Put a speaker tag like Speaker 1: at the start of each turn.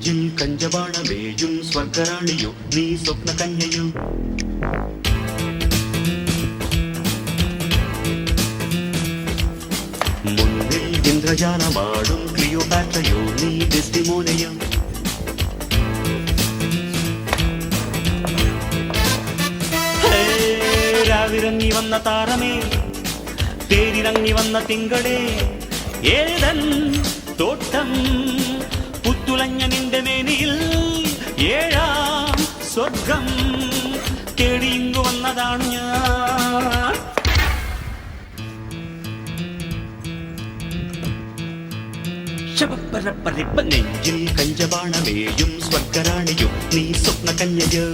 Speaker 1: ജിൽ കഞ്ചബാണമേയും സ്വർഗറാണിയോ നീ സ്വപ്ന കന്യയോ മുന്നിൽ ഇന്ദ്രജാലമാടും ക്ലിയോപാട്രയോ നീ ഡെസ്റ്റിമോനയോ രാവിറങ്ങി വന്ന താരമേ തേരിറങ്ങി വന്ന തിങ്കളേ ഏതൻ തോട്ടം പുത്തുലഞ്ഞ നിന്റെ മേനിയിൽ ഏഴാം സ്വർഗം തേടിയിങ്ങു വന്നതാണ് ഞാൻ നെഞ്ചിൽ കഞ്ചബാണമേയും സ്വർഗറാണിയും നീ സ്വപ്ന കന്യയോ